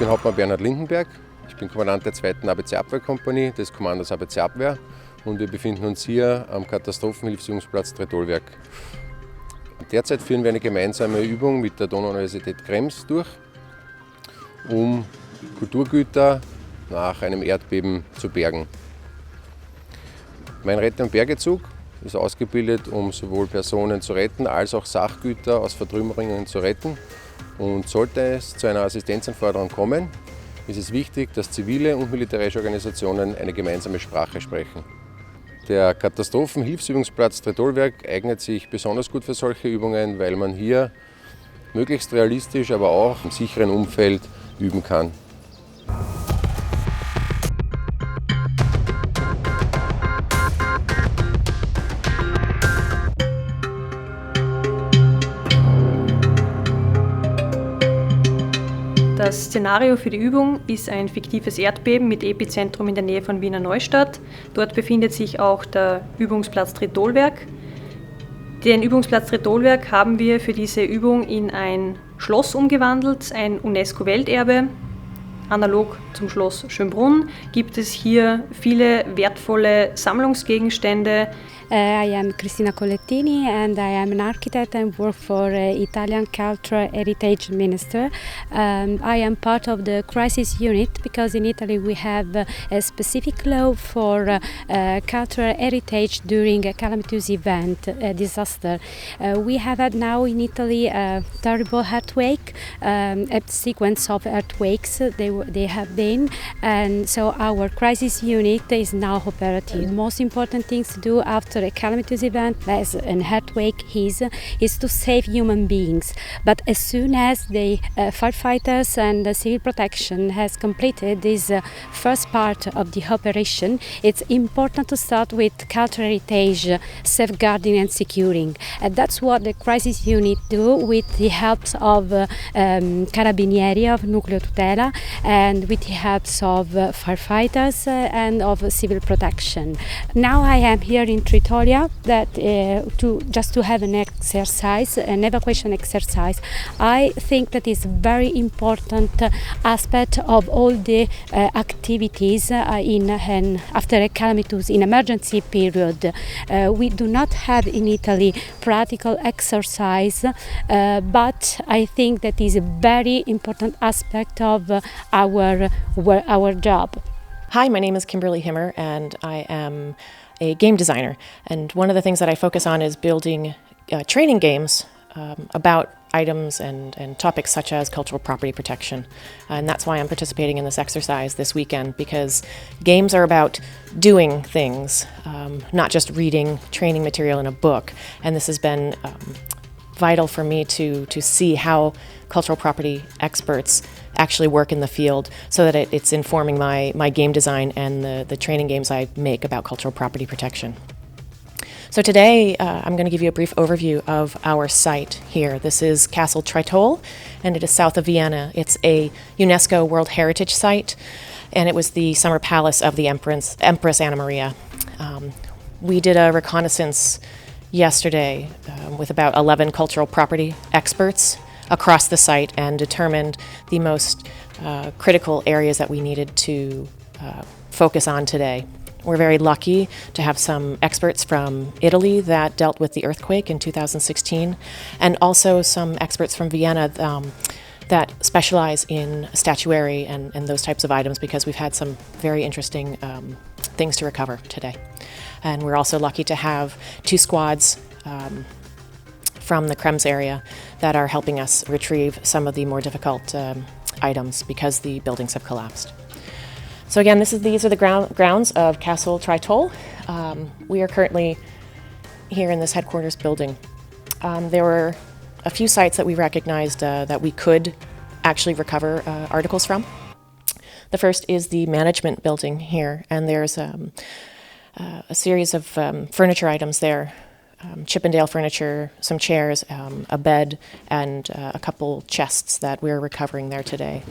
bin Hauptmann Bernhard Lindenberg. Ich bin Kommandant der 2. ABC-Abwehrkompanie des Kommandos ABC-Abwehr und wir befinden uns hier am Katastrophenhilfsübungsplatz Tritolwerk. Derzeit führen wir eine gemeinsame Übung mit der Donau-Universität Krems durch, um Kulturgüter nach einem Erdbeben zu bergen. Mein Rette- und Bergezug ist ausgebildet, um sowohl Personen zu retten, als auch Sachgüter aus Vertrümmerungen zu retten. Und sollte es zu einer Assistenzanforderung kommen, ist es wichtig, dass zivile und militärische Organisationen eine gemeinsame Sprache sprechen. Der Katastrophenhilfsübungsplatz Tritolwerk eignet sich besonders gut für solche Übungen, weil man hier möglichst realistisch, aber auch im sicheren Umfeld üben kann. Das Szenario für die Übung ist ein fiktives Erdbeben mit Epizentrum in der Nähe von Wiener Neustadt. Dort befindet sich auch der Übungsplatz Tritolwerk. Den Übungsplatz Tritolwerk haben wir für diese Übung in ein Schloss umgewandelt, ein UNESCO-Welterbe. Analog zum Schloss Schönbrunn gibt es hier viele wertvolle Sammlungsgegenstände. I am Cristina Collettini and I am an architect and work for Italian Cultural Heritage Minister. I am part of the crisis unit because in Italy we have a specific law for cultural heritage during a calamitous event, a disaster. We have had now in Italy a terrible earthquake, a sequence of earthquakes they have been, and so our crisis unit is now operative. The most important things to do after a calamitous event, as an earthquake is to save human beings. But as soon as the firefighters and the civil protection has completed this first part of the operation, it's important to start with cultural heritage, safeguarding and securing. And that's what the crisis unit do with the help of Carabinieri of Nucleo Tutela and with the help of firefighters and of civil protection. Now I am here in Tritolia that to have an exercise, an evacuation exercise. I think that is very important aspect of all the activities after a calamitous in emergency period. We do not have in Italy practical exercise, but I think that is a very important aspect of our job. Hi, my name is Kimberly Himmer and I am a game designer, and one of the things that I focus on is building training games about items and topics such as cultural property protection. And that's why I'm participating in this exercise this weekend, because games are about doing things, not just reading training material in a book. And this has been vital for me to see how cultural property experts actually work in the field, so that it's informing my game design and the training games I make about cultural property protection. So today I'm going to give you a brief overview of our site here. This is Castle Tritol, and it is south of Vienna. It's a UNESCO World Heritage Site, and it was the summer palace of the Empress Anna Maria. We did a reconnaissance yesterday with about 11 cultural property experts across the site and determined the most critical areas that we needed to focus on today. We're very lucky to have some experts from Italy that dealt with the earthquake in 2016, and also some experts from Vienna that specialize in statuary and those types of items, because we've had some very interesting things to recover today. And we're also lucky to have 2 squads from the Krems area that are helping us retrieve some of the more difficult items because the buildings have collapsed. So again, these are the grounds of Castle Tritol. We are currently here in this headquarters building. There were a few sites that we recognized that we could actually recover articles from. The first is the management building here, and there's a series of furniture items there. Chippendale furniture, some chairs, a bed, and a couple chests that we're recovering there today.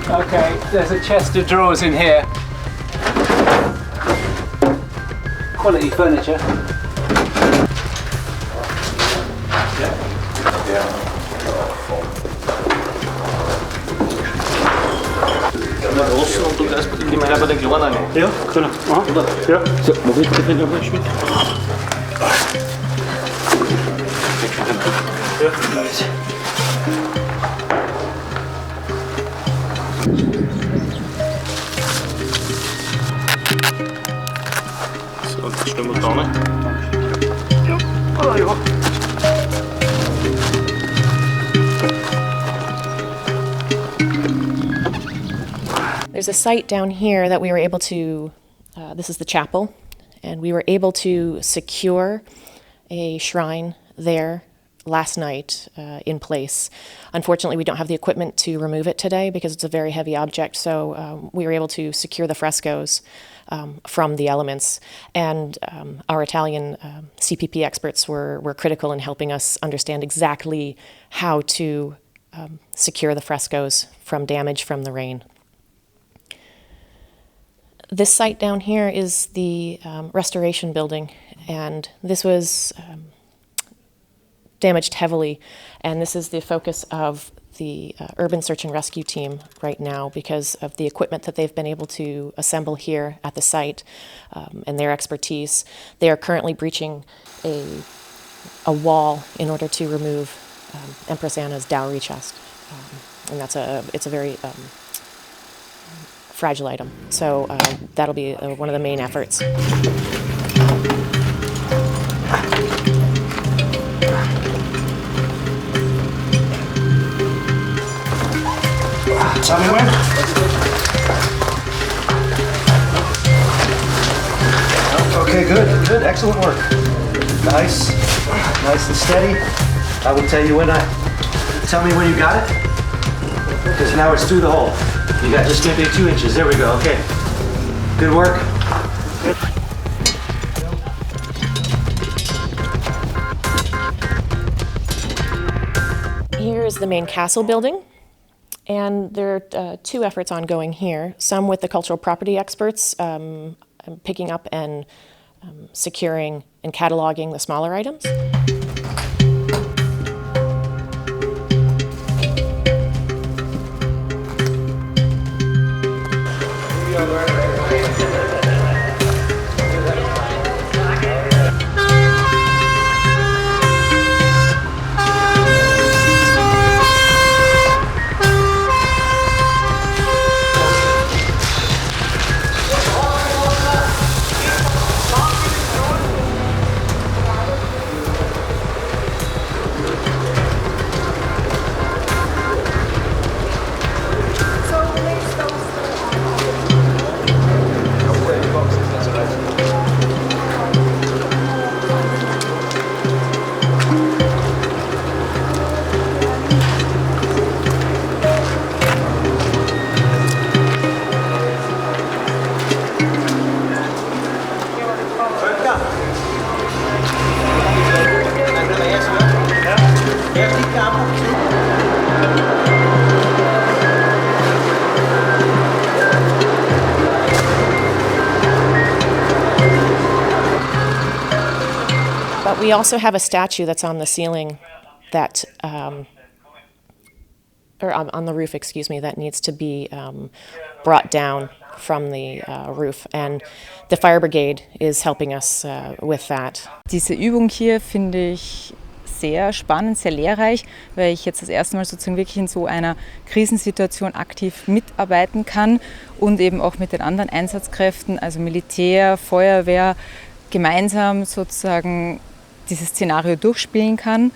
Okay, there's a chest of drawers in here. Quality furniture. Der großen und du gehst die meiner bei den kleinen. Ja, genau. Ja. So, wo willst du denn noch mal schmieden? Ja, nice. So, das stimmt da nicht. Ja. Oh, ja. There's a site down here that we were able to, this is the chapel, and we were able to secure a shrine there last night in place. Unfortunately, we don't have the equipment to remove it today because it's a very heavy object, so we were able to secure the frescoes from the elements. And our Italian CPP experts were critical in helping us understand exactly how to secure the frescoes from damage from the rain. This site down here is the restoration building, and this was damaged heavily, and this is the focus of the urban search and rescue team right now because of the equipment that they've been able to assemble here at the site and their expertise. They are currently breaching a wall in order to remove Empress Anna's dowry chest, and it's a very fragile item. So that'll be one of the main efforts. Tell me when. Okay, good, excellent work. Nice and steady. I will tell you when tell me when you got it, because now it's through the hole. You got just maybe 2 inches. There we go. Okay. Good work. Here is the main castle building, and there are 2 efforts ongoing here. Some with the cultural property experts, picking up and securing and cataloging the smaller items. But we also have a statue that's on the ceiling that, or on the roof, excuse me, that needs to be brought down from the roof, and the fire brigade is helping us with that. Diese Übung hier finde ich sehr spannend, sehr lehrreich, weil ich jetzt das erste Mal sozusagen wirklich in so einer Krisensituation aktiv mitarbeiten kann und eben auch mit den anderen Einsatzkräften, also Militär, Feuerwehr, gemeinsam sozusagen dieses Szenario durchspielen kann.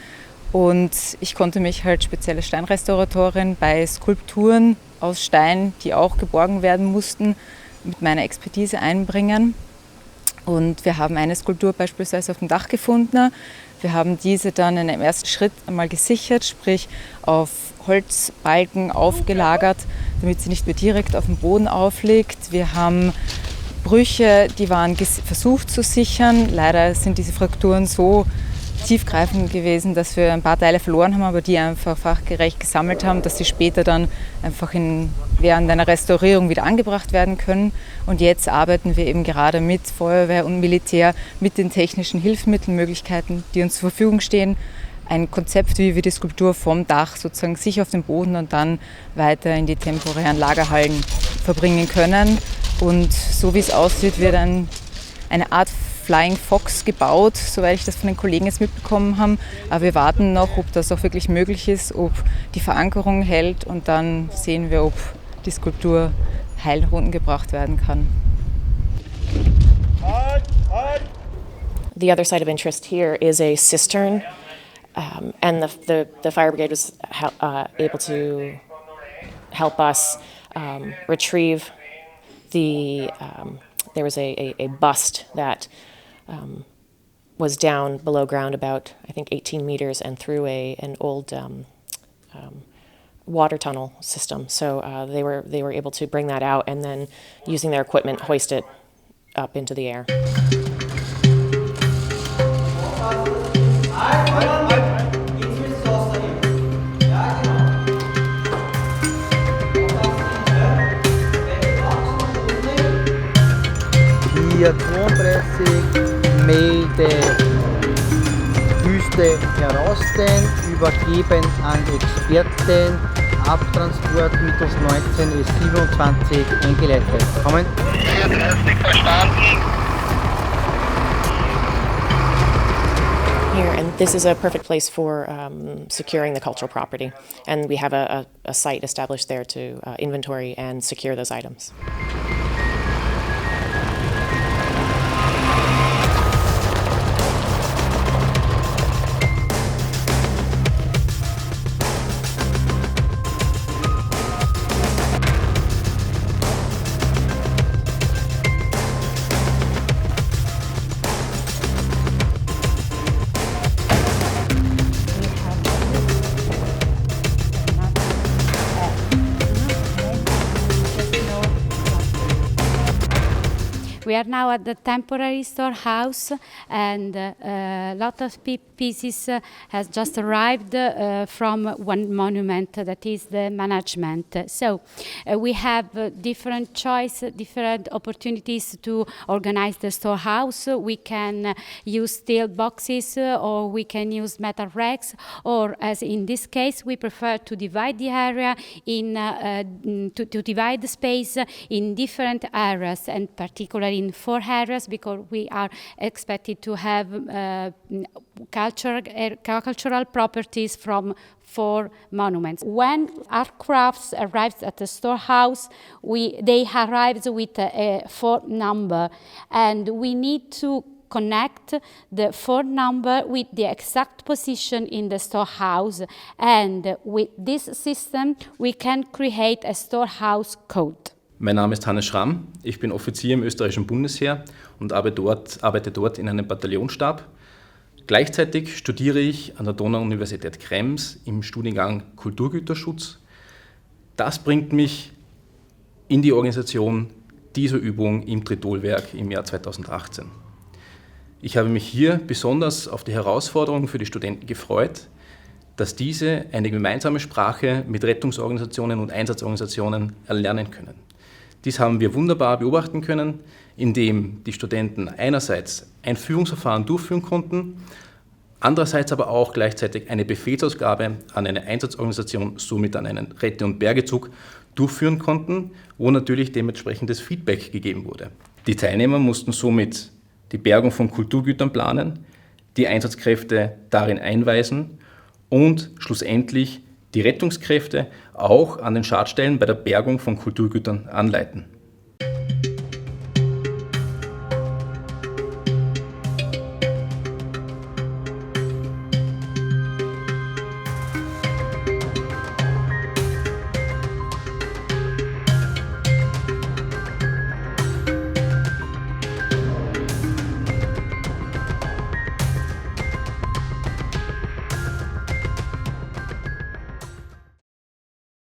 Und ich konnte mich halt spezielle Steinrestauratorin bei Skulpturen aus Stein, die auch geborgen werden mussten, mit meiner Expertise einbringen. Und wir haben eine Skulptur beispielsweise auf dem Dach gefunden. Wir haben diese dann in einem ersten Schritt einmal gesichert, sprich auf Holzbalken aufgelagert, damit sie nicht mehr direkt auf dem Boden aufliegt. Wir haben Brüche, die waren versucht zu sichern. Leider sind diese Frakturen so tiefgreifend gewesen, dass wir ein paar Teile verloren haben, aber die einfach fachgerecht gesammelt haben, dass sie später dann einfach während einer Restaurierung wieder angebracht werden können. Und jetzt arbeiten wir eben gerade mit Feuerwehr und Militär, mit den technischen Hilfsmittelmöglichkeiten, die uns zur Verfügung stehen. Ein Konzept, wie wir die Skulptur vom Dach sozusagen sicher auf den Boden und dann weiter in die temporären Lagerhallen verbringen können. Und so wie es aussieht, wird dann eine Art Flying Fox gebaut, soweit ich das von den Kollegen jetzt mitbekommen habe. Aber wir warten noch, ob das auch wirklich möglich ist, ob die Verankerung hält und dann sehen wir, ob die Skulptur heil nach unten gebracht werden kann. The other site of interest here is a cistern, and the fire brigade was able to help us retrieve there was a bust that was down below ground about, I think, 18 meters and through an old water tunnel system. So they were able to bring that out and then, using their equipment, hoist it up into the air. Hier 32 Meter Wüste herausstehen, übergeben an Experten, Abtransport mittels 19:27 eingeleitet. Kommen. Here, and this is a perfect place for securing the cultural property, and we have a site established there to inventory and secure those items. We are now at the temporary storehouse, and a lot of pieces has just arrived from one monument, that is the management. So we have different choice, different opportunities to organize the storehouse. We can use steel boxes, or we can use metal racks, or as in this case, we prefer to divide the area to divide the space in different areas, and particularly in 4 areas, because we are expected to have cultural properties from 4 monuments. When aircrafts arrives at the storehouse, they arrive with a 4 number, and we need to connect the 4 number with the exact position in the storehouse, and with this system we can create a storehouse code. Mein Name ist Hannes Schramm, ich bin Offizier im österreichischen Bundesheer und arbeite dort in einem Bataillonsstab. Gleichzeitig studiere ich an der Donau-Universität Krems im Studiengang Kulturgüterschutz. Das bringt mich in die Organisation dieser Übung im Tritolwerk im Jahr 2018. Ich habe mich hier besonders auf die Herausforderung für die Studenten gefreut, dass diese eine gemeinsame Sprache mit Rettungsorganisationen und Einsatzorganisationen erlernen können. Dies haben wir wunderbar beobachten können, indem die Studenten einerseits ein Führungsverfahren durchführen konnten, andererseits aber auch gleichzeitig eine Befehlsausgabe an eine Einsatzorganisation, somit an einen Rette- und Bergezug durchführen konnten, wo natürlich dementsprechendes Feedback gegeben wurde. Die Teilnehmer mussten somit die Bergung von Kulturgütern planen, die Einsatzkräfte darin einweisen und schlussendlich die Rettungskräfte auch an den Schadstellen bei der Bergung von Kulturgütern anleiten.